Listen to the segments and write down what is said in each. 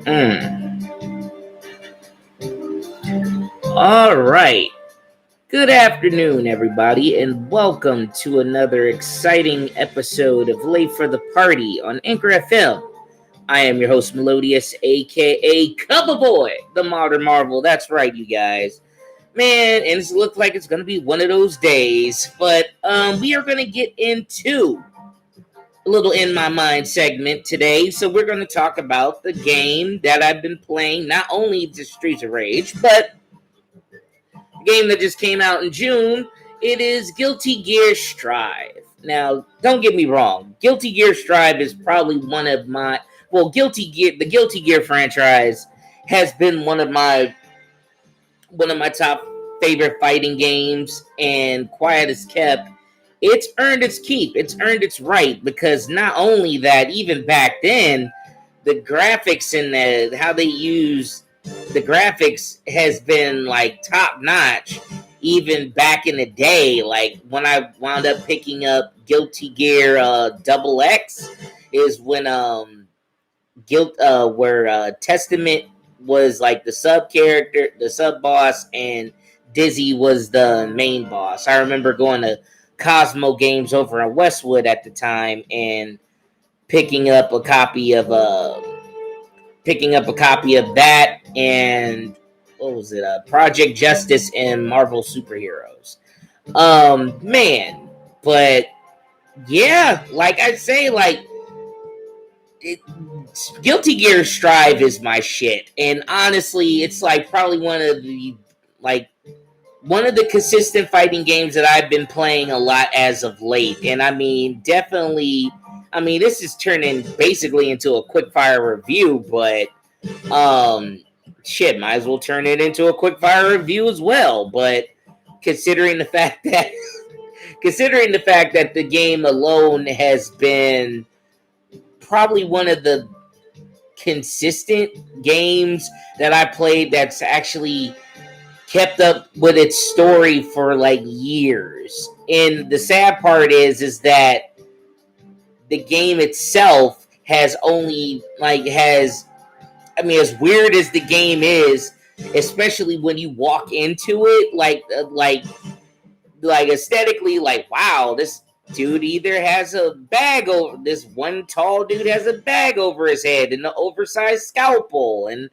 Mm. All right. Good afternoon, everybody, and welcome to another exciting episode of Late for the Party on Anchor FM. I am your host, Melodious, aka Cover Boy, the Modern Marvel. That's right, you guys. Man, and it looks like it's going to be one of those days, but we are going to get into a little In My Mind segment today. So we're going to talk about the game that I've been playing, not only the Streets of Rage, but game that just came out in June. It is Guilty Gear Strive. Now, don't get me wrong. Guilty Gear Strive is probably one of my the Guilty Gear franchise has been one of my top favorite fighting games, and quiet as kept, it's earned its keep. It's earned its right because not only that, even back then, the graphics and how they use the graphics has been like top notch. Even back in the day, like when I wound up picking up Guilty Gear Double X, is when where Testament was like the sub character, the sub boss, and Dizzy was the main boss. I remember going to Cosmo Games over in Westwood at the time and picking up a copy of that, and what was it? Project Justice and Marvel Superheroes. Man, but yeah, like I say, like it, Guilty Gear Strive is my shit, and honestly, it's like probably one of the consistent fighting games that I've been playing a lot as of late. And I mean, definitely, I mean, this is turning basically into a quick fire review, but shit, might as well turn it into a quick fire review as well. But considering the fact that the game alone has been probably one of the consistent games that I played that's actually kept up with its story for like years. And the sad part is that the game itself has only as weird as the game is, especially when you walk into it, like aesthetically, like wow, this dude either has a bag over this one tall dude has a bag over his head and an oversized scalpel, and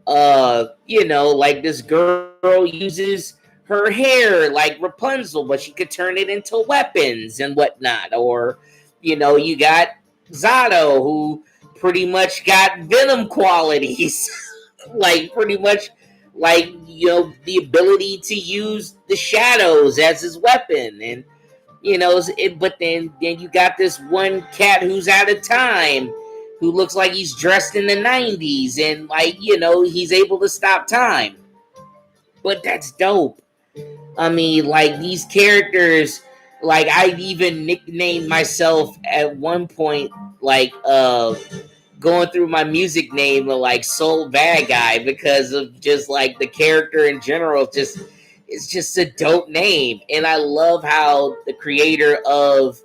like this girl uses her hair like Rapunzel, but she could turn it into weapons and whatnot. Or, you got Zato, who pretty much got venom qualities, like pretty much like the ability to use the shadows as his weapon, and but then you got this one cat who's out of time, who looks like he's dressed in the 90s, and he's able to stop time. But that's dope. I mean, like, these characters, like, I even nicknamed myself at one point, like, going through my music name of like Soul Bad Guy, because of just like the character in general. It's just a dope name. And I love how the creator of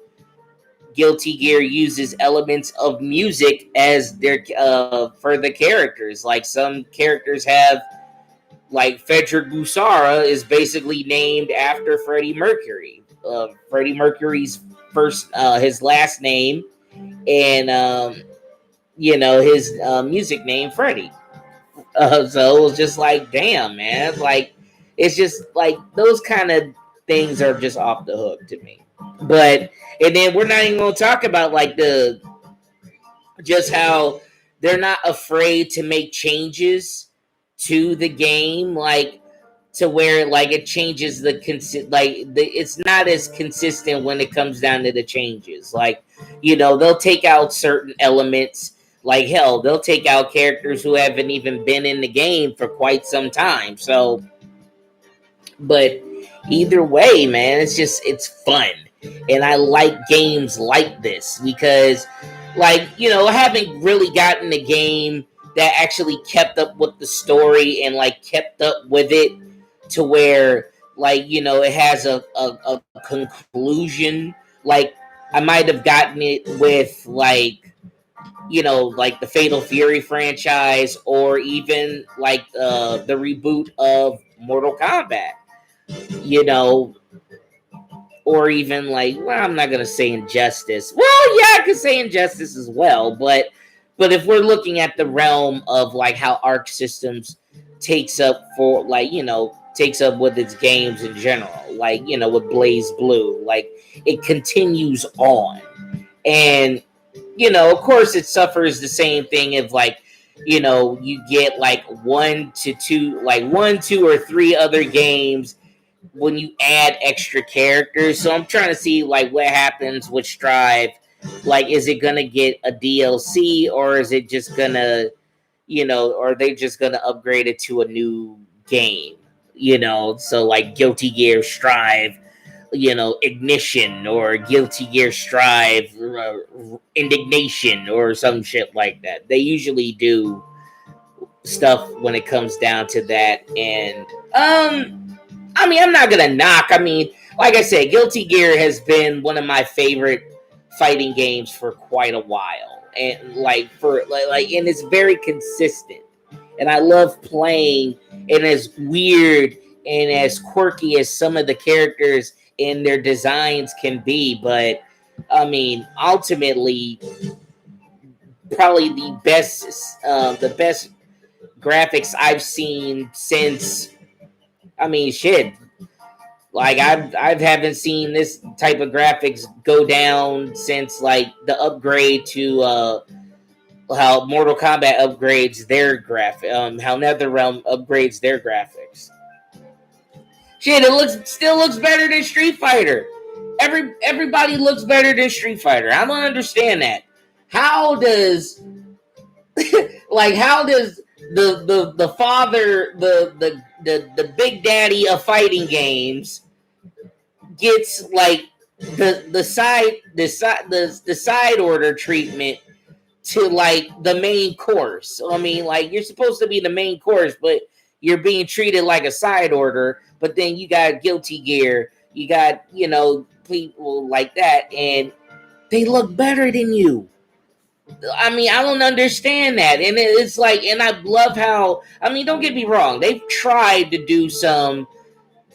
Guilty Gear uses elements of music as their for the characters. Like, some characters have, like, Frederick Busara is basically named after Freddie Mercury. Freddie Mercury's his last name, and his music name, Freddie. So it was just like, damn, man. Like, it's just like those kind of things are just off the hook to me. But, and then we're not even going to talk about like just how they're not afraid to make changes to the game, like, to where like it changes it's not as consistent when it comes down to the changes. Like, they'll take out certain elements. Like, hell, they'll take out characters who haven't even been in the game for quite some time. So, but either way, man, it's fun. And I like games like this because, like, I haven't really gotten a game that actually kept up with the story and like kept up with it to where, like, it has a conclusion. Like, I might have gotten it with, like, like the Fatal Fury franchise, or even like the reboot of Mortal Kombat, you know, or even like, well, I'm not gonna say Injustice. Well, yeah, I could say Injustice as well, but if we're looking at the realm of like how Arc Systems takes up for like, takes up with its games in general, like, with Blaze Blue, like it continues on. And of course it suffers the same thing of like, you get like one, two, or three other games when you add extra characters. So I'm trying to see like what happens with Strive. Like, is it gonna get a DLC, or is it just gonna, or are they just gonna upgrade it to a new game? So like Guilty Gear Strive, Ignition, or Guilty Gear Strive, Indignation, or some shit like that. They usually do stuff when it comes down to that. And I mean, I'm not gonna knock. I mean, like I said, Guilty Gear has been one of my favorite fighting games for quite a while, and and it's very consistent. And I love playing. And as weird and as quirky as some of the characters and their designs can be, but I mean, ultimately, probably the best graphics I've seen since. I mean, shit. Like I haven't seen this type of graphics go down since like the upgrade to how Mortal Kombat upgrades their how NetherRealm upgrades their graphics. Shit, it still looks better than Street Fighter. Everybody looks better than Street Fighter. I don't understand that. How does how does the father, the big daddy of fighting games gets like the side order treatment to like the main course? I mean, like, you're supposed to be the main course, but you're being treated like a side order. But then you got Guilty Gear, you got people like that, and they look better than you. I mean, I don't understand that. And it's like, and I love how, I mean, don't get me wrong, they've tried to do some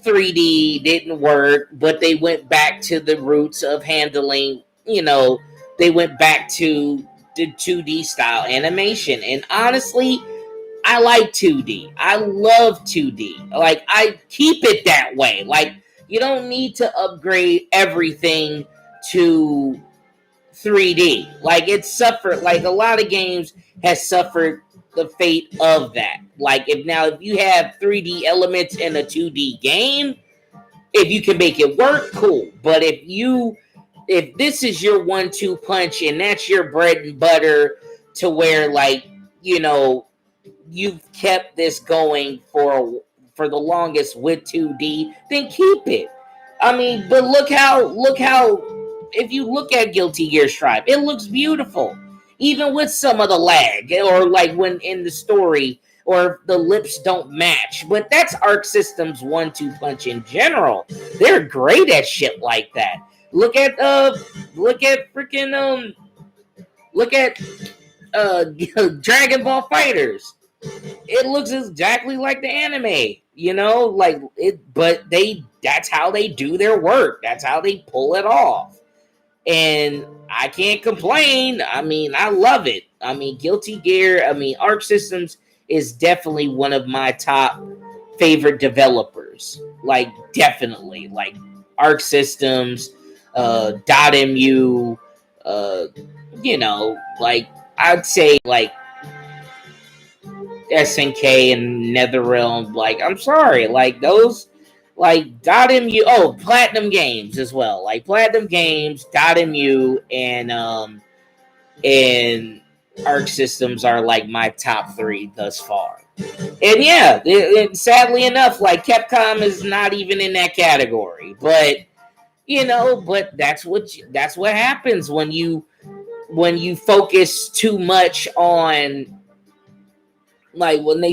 3D, didn't work, but they went back to the roots of handling, they went back to the 2D style animation. And honestly, I like 2D. I love 2D. Like, I keep it that way. Like, you don't need to upgrade everything to 3D. Like, it suffered, like a lot of games has suffered the fate of that. Like, if you have 3D elements in a 2D game, if you can make it work, cool. But if this is your 1-2 punch and that's your bread and butter, to where like, you've kept this going for the longest with 2D, then keep it. I mean, but look how if you look at Guilty Gear Strive, it looks beautiful, even with some of the lag, or like when in the story, or the lips don't match. But that's Arc Systems 1-2 punch in general. They're great at shit like that. Look at Dragon Ball Fighters. It looks exactly like the anime, like it, but that's how they do their work. That's how they pull it off. And I can't complain. I mean, I love it. I mean, Guilty Gear, Arc Systems is definitely one of my top favorite developers. Like, definitely. Like, Arc Systems, .mu, like, I'd say, like, SNK and NetherRealm, like, I'm sorry, like, those, like, .mu, Platinum Games as well, like, Platinum Games, .mu, and Arc Systems are, like, my top three thus far. And yeah, sadly enough, like, Capcom is not even in that category, but, but that's what happens when you focus too much on, like, when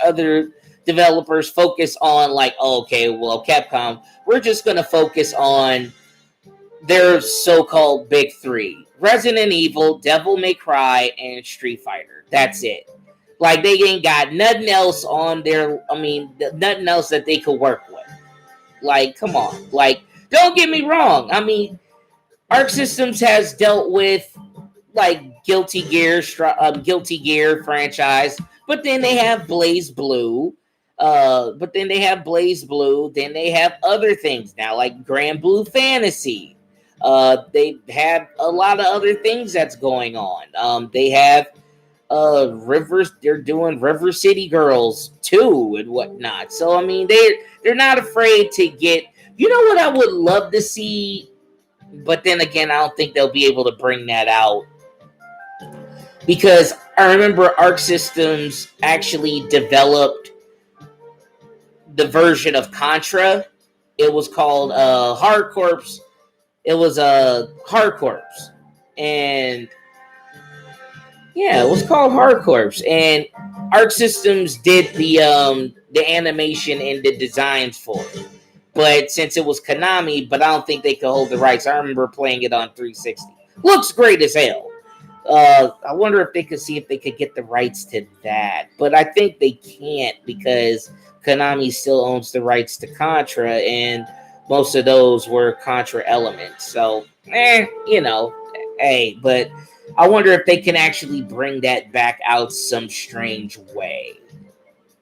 other developers focus on, like, okay, well, Capcom, we're just going to focus on their so-called big three, Resident Evil, Devil May Cry, and Street Fighter. That's it. Like, they ain't got nothing else on their, nothing else that they could work with. Like, come on. Like, don't get me wrong. I mean, Arc Systems has dealt with, like, Guilty Gear franchise, but then they have Blaze Blue. Then they have other things now, like Grand Blue Fantasy. They have a lot of other things that's going on. They have Rivers. They're doing River City Girls 2 and whatnot. So I mean, they're not afraid to get. You know what I would love to see, but then again, I don't think they'll be able to bring that out, because I remember Arc Systems actually developed the version of Contra. It was called Hard Corps. It was Hard Corps, and yeah, it was called Hard Corps. And Arc Systems did the animation and the designs for it. But since it was Konami, but I don't think they could hold the rights. I remember playing it on 360. Looks great as hell. I wonder if they could see if they could get the rights to that. But I think they can't, because Konami still owns the rights to Contra, and most of those were Contra elements. So, hey, but I wonder if they can actually bring that back out some strange way.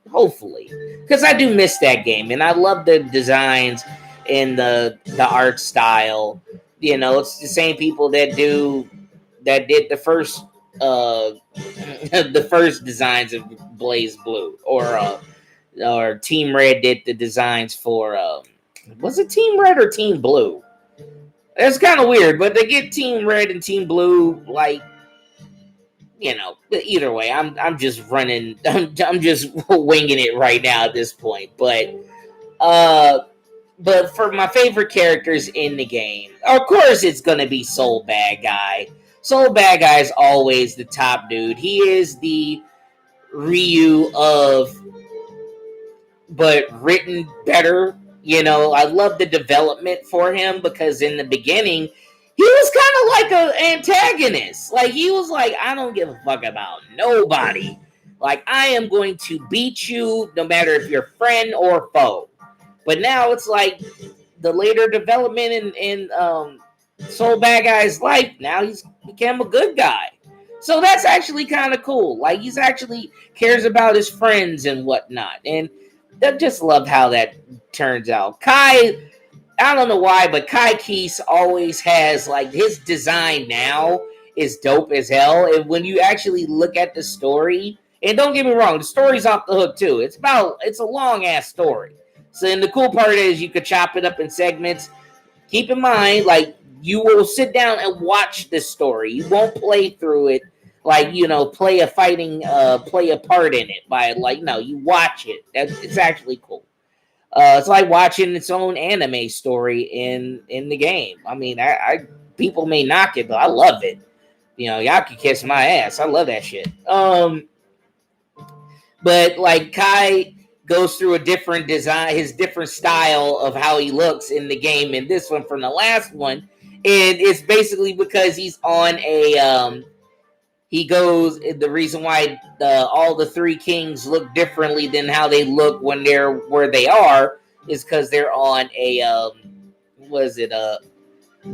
Hopefully, because I do miss that game, and I love the designs and the art style. It's the same people that did the first the first designs of Blaze Blue, or Team Red did the designs for was it Team Red or Team Blue? It's kind of weird, but they get Team Red and Team Blue, like, either way, I'm just running. I'm just winging it right now at this point. But for my favorite characters in the game, of course, it's gonna be Soul Bad Guy. Soul Bad Guy is always the top dude. He is the Ryu but written better. I love the development for him, because in the beginning, he was kind of like an antagonist. Like, he was like, I don't give a fuck about nobody. Like, I am going to beat you no matter if you're friend or foe. But now it's like the later development in Soul Bad Guy's life, now he's become a good guy. So that's actually kind of cool. Like, he's actually cares about his friends and whatnot. And I just love how that turns out. Kai, I don't know why, but Kai Keese always has, like, his design now is dope as hell. And when you actually look at the story, and don't get me wrong, the story's off the hook too. It's a long ass story. So, and the cool part is you could chop it up in segments. Keep in mind, like, you will sit down and watch this story. You won't play through it, like, play a part in it by, like, no, you watch it. It's actually cool. It's like watching its own anime story in the game. I mean, I people may knock it, but I love it. Y'all can kiss my ass. I love that shit. But like, Kai goes through a different design, his different style of how he looks in the game in this one from the last one, and it's basically because he's on a the reason why all the three kings look differently than how they look when they're where they are is because they're on a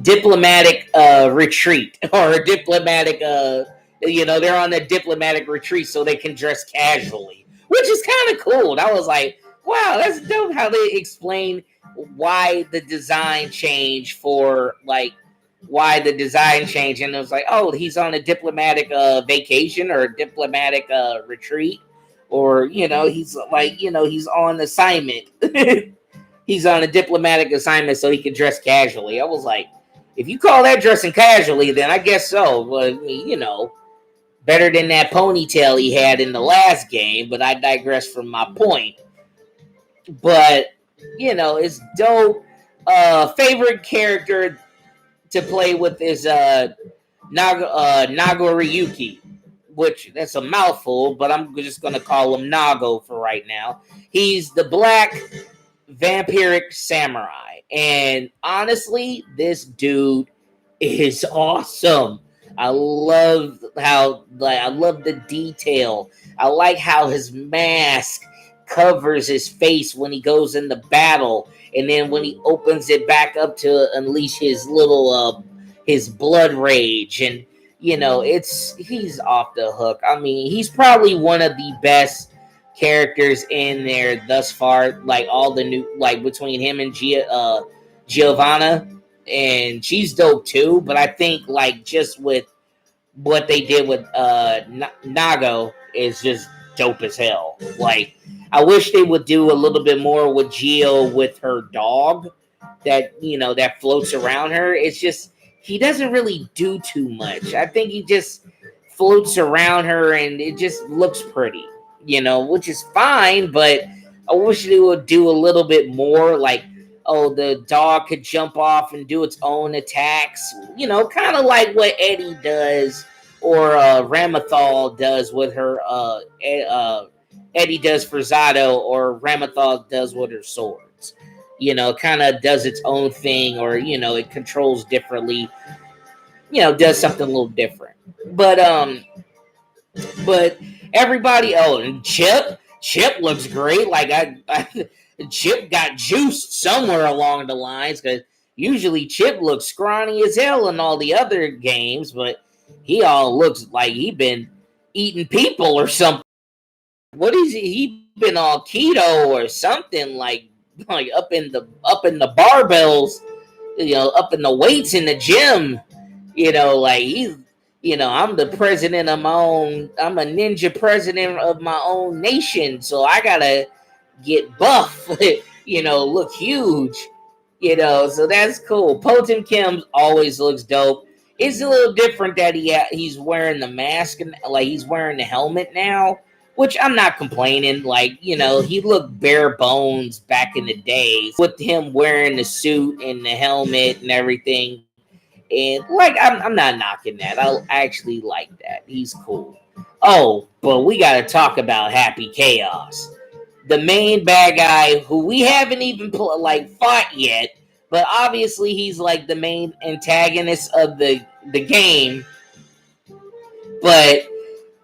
diplomatic retreat, or a diplomatic they're on a diplomatic retreat so they can dress casually, which is kind of cool. And I was like, wow, that's dope how they explain why the design change and it was like, oh, he's on a diplomatic vacation or a diplomatic retreat, or he's like, he's on assignment. He's on a diplomatic assignment so he can dress casually. I was like, if you call that dressing casually, then I guess so. Well, better than that ponytail he had in the last game, but I digress from my point. But it's dope. Favorite character to play with is Nagoriyuki, which that's a mouthful, but I'm just going to call him Nago for right now. He's the black vampiric samurai, and honestly, this dude is awesome. I love I love the detail. I like how his mask covers his face when he goes into battle, and then when he opens it back up to unleash his little his blood rage, and he's off the hook. I mean, he's probably one of the best characters in there thus far. Like all the new, like between him and Giovanna, and she's dope too. But I think like just with what they did with Nago is just dope as hell. Like I wish they would do a little bit more with Geo with her dog that floats around her. It's just he doesn't really do too much. I think he just floats around her and it just looks pretty, which is fine, but I wish they would do a little bit more. Like, oh, the dog could jump off and do its own attacks, kind of like what Eddie does or Ramathal does with her. Eddie does for Zato, or Ramathal does with her swords. Kind of does its own thing, or it controls differently. Does something a little different. But everybody, and Chip looks great. Like Chip got juiced somewhere along the lines, because usually Chip looks scrawny as hell in all the other games, but he all looks like he been eating people or something. What is he been all keto or something, like up in the barbells, up in the weights in the gym, like he's I'm the president of my own, I'm a ninja president of my own nation, so I gotta get buff, look huge, so that's cool. Potemkin always looks dope. It's a little different that he's wearing the mask and like he's wearing the helmet now, which I'm not complaining. Like, he looked bare bones back in the days with him wearing the suit and the helmet and everything. And like, I'm not knocking that. I actually like that. He's cool. Oh, but we got to talk about Happy Chaos, the main bad guy who we haven't even fought yet. But obviously, he's like the main antagonist of the game. But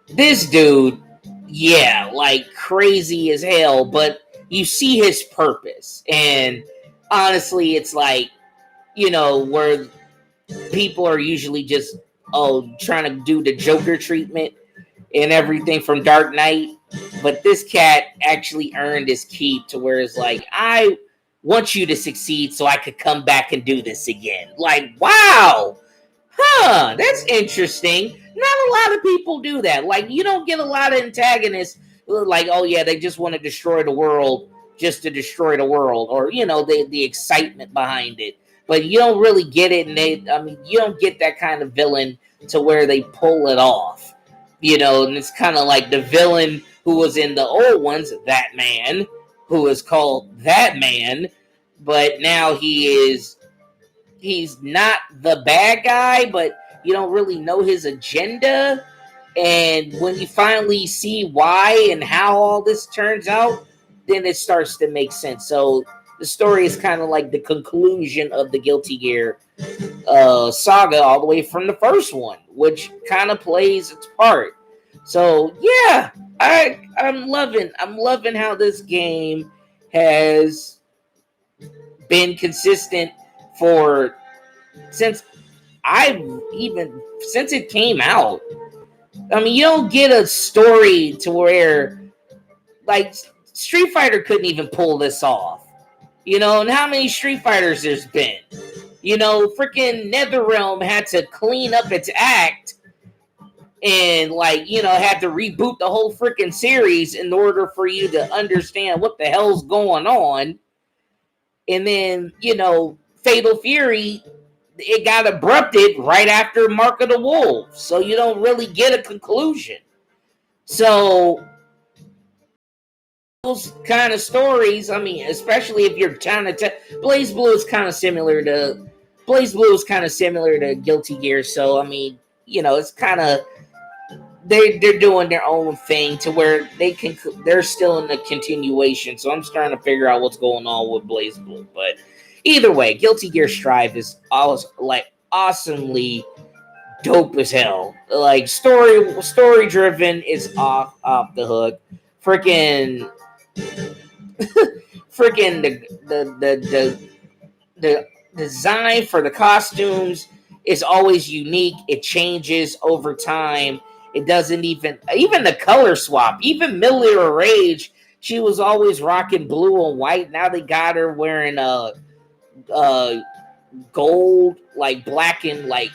this dude, yeah, like crazy as hell. But you see his purpose, and honestly, it's like where people are usually just trying to do the Joker treatment and everything from Dark Knight, but this cat actually earned his keep to where it's like, I want you to succeed so I could come back and do this again. Like, wow, that's interesting. Not a lot of people do that. Like, you don't get a lot of antagonists like, oh yeah, they just want to destroy the world just to destroy the world, or the excitement behind it. But you don't really get it, and you don't get that kind of villain to where they pull it off. And it's kind of like the villain who was in the old ones, That Man, who is called That Man, but now he's not the bad guy, but you don't really know his agenda. And when you finally see why and how all this turns out, then it starts to make sense. So the story is kind of like the conclusion of the Guilty Gear saga, all the way from the first one, which kind of plays its part. So yeah, I'm loving how this game has been consistent since it came out. I mean, you don't get a story to where like Street Fighter couldn't even pull this off. And how many Street Fighters there's been? Freaking NetherRealm had to clean up its act and had to reboot the whole freaking series in order for you to understand what the hell's going on. And then, Fatal Fury, it got abrupted right after Mark of the Wolves. So you don't really get a conclusion. So those kind of stories, I mean, especially if you're trying to BlazBlue is kind of similar to Guilty Gear. So I mean, it's kind of they're doing their own thing to where they're still in the continuation. So I'm starting to figure out what's going on with BlazBlue. But either way, Guilty Gear Strive is always like awesomely dope as hell. Like story driven is off the hook. Freaking freaking the design for the costumes is always unique. It changes over time. It doesn't even the color swap. Even Millia Rage, she was always rocking blue and white. Now they got her wearing a gold, like black and like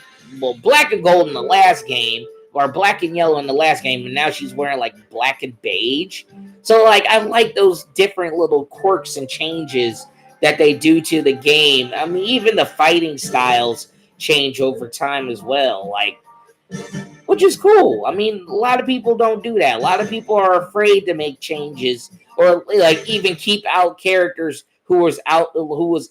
black and gold in the last game, or black and yellow in the last game, and now she's wearing like black and beige. So like I like those different little quirks and changes that they do to the game. I mean, even the fighting styles change over time as well. Like, which is cool. I mean, a lot of people don't do that. A lot of people are afraid to make changes or like even keep out characters who was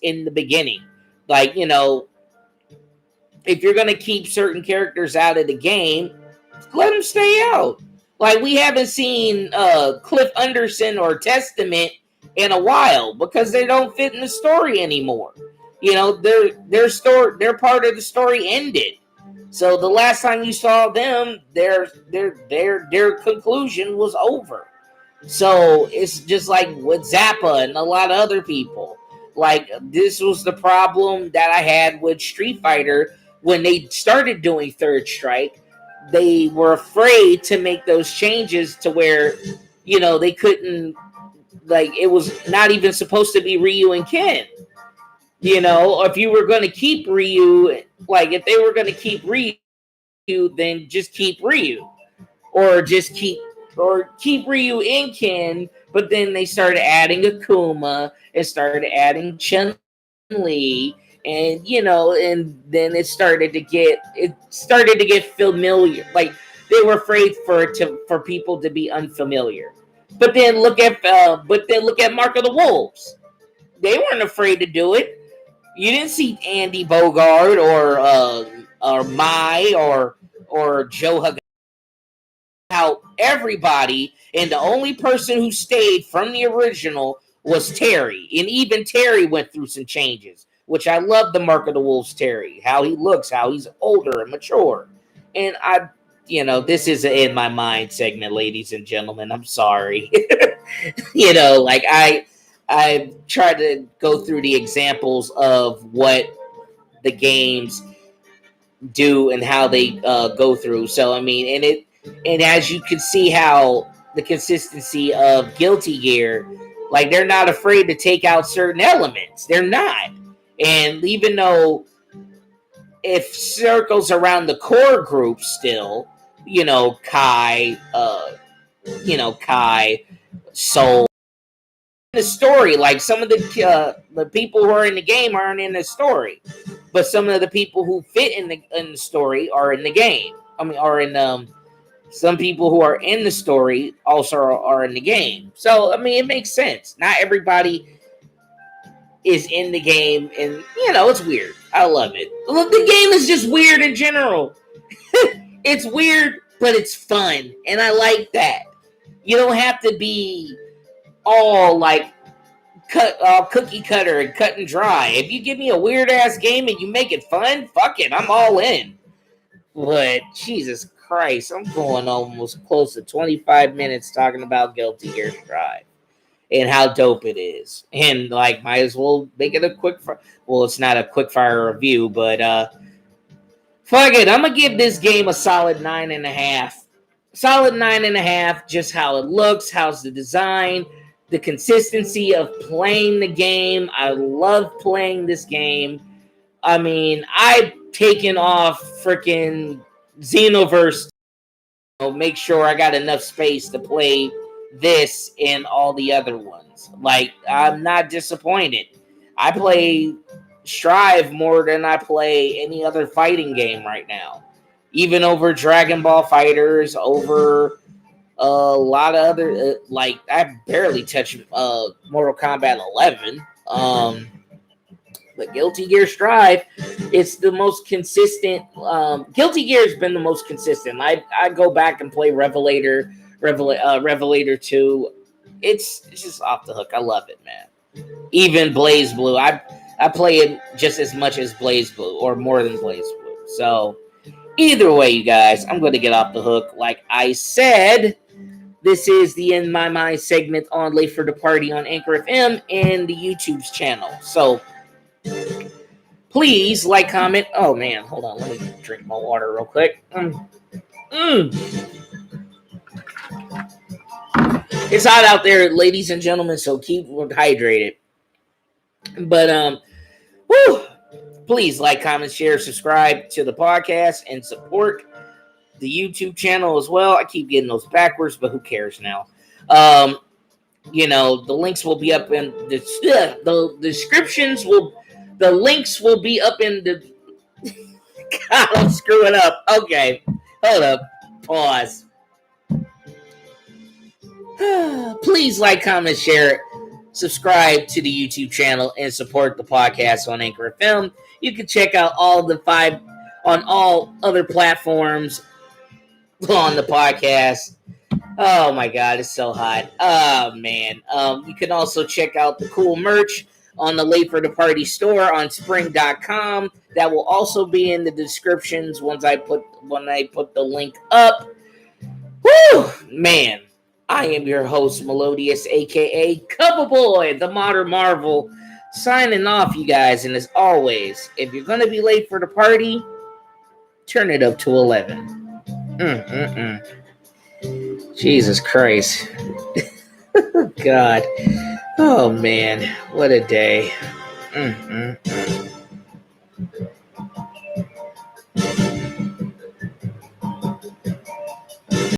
in the beginning. Like, if you're going to keep certain characters out of the game, let them stay out. Like, we haven't seen Cliff Anderson or Testament in a while because they don't fit in the story anymore. Their story, their part of the story ended. So the last time you saw them, their conclusion was over. So it's just like with Zappa and a lot of other people. Like, this was the problem that I had with Street Fighter when they started doing Third Strike. They were afraid to make those changes to where, they couldn't, like, it was not even supposed to be Ryu and Ken. If you were going to keep Ryu, like, if they were going to keep Ryu, then just keep Ryu. Or keep Ryu in Ken, but then they started adding Akuma and started adding Chun-Li, and and then it started to get familiar. Like, they were afraid for people to be unfamiliar. But then look at Mark of the Wolves. They weren't afraid to do it. You didn't see Andy Bogard or Mai or Joe Higa out everybody, and the only person who stayed from the original was Terry. And even Terry went through some changes, which I love the Mark of the Wolves Terry, how he looks, how he's older and mature. And this is an In My Mind segment, ladies and gentlemen. I'm sorry. Like I tried to go through the examples of what the games do and how they go through. So I mean, and as you can see how the consistency of Guilty Gear, like, they're not afraid to take out certain elements. They're not. And even though it circles around the core group still, Kai, Soul, the story, like, some of the people who are in the game aren't in the story, but some of the people who fit in the story are in the game. I mean, are in some people who are in the story also are in the game. So I mean, it makes sense. Not everybody is in the game, and it's weird. I love it. Look, the game is just weird in general. It's weird, but it's fun, and I like that. You don't have to be all like cookie cutter and cut and dry. If you give me a weird ass game and you make it fun, fuck it, I'm all in. But Jesus Christ, I'm going almost close to 25 minutes talking about Guilty Gear Strive and how dope it is. And like, might as well make it a quick well, it's not a quick fire review, but fuck it, I'm gonna give this game a solid 9.5. Solid 9.5, just how it looks, how's the design, the consistency of playing the game. I love playing this game. I mean, I've taken off freaking Xenoverse to make sure I got enough space to play this and all the other ones. Like, I'm not disappointed. I play Strive more than I play any other fighting game right now. Even over Dragon Ball Fighters, over a lot of other, like, I barely touched Mortal Kombat 11. But Guilty Gear Strive, it's the most consistent. Guilty Gear has been the most consistent. I go back and play Revelator 2. It's just off the hook. I love it, man. Even Blaze Blue, I play it just as much as Blaze Blue, or more than Blaze Blue. So Either way, you guys, I'm going to get off the hook. Like I said, this is the In My Mind segment on Late for the Party on Anchor FM and the YouTube's channel. So please like, comment. Oh man, hold on. Let me drink my water real quick. It's hot out there, ladies and gentlemen, so keep hydrated. But woo! Please like, comment, share, subscribe to the podcast, and support the YouTube channel as well. I keep getting those backwards, but who cares now? You know, the links will be up in the descriptions. The links will be up in the. God, I'm screwing up. Okay, hold up. Pause. Please like, comment, share, subscribe to the YouTube channel, and support the podcast on Anchor FM. You can check out all the 5 on all other platforms on the podcast. Oh my God, it's so hot. Oh man. You can also check out the cool merch on the Late for the Party store on spring.com. That will also be in the descriptions when I put the link up. Woo! Man. I am your host, Melodious, aka Cover Boy, the Modern Marvel, signing off, you guys. And as always, if you're gonna be late for the party, turn it up to 11. Jesus Christ. God. Oh man, what a day.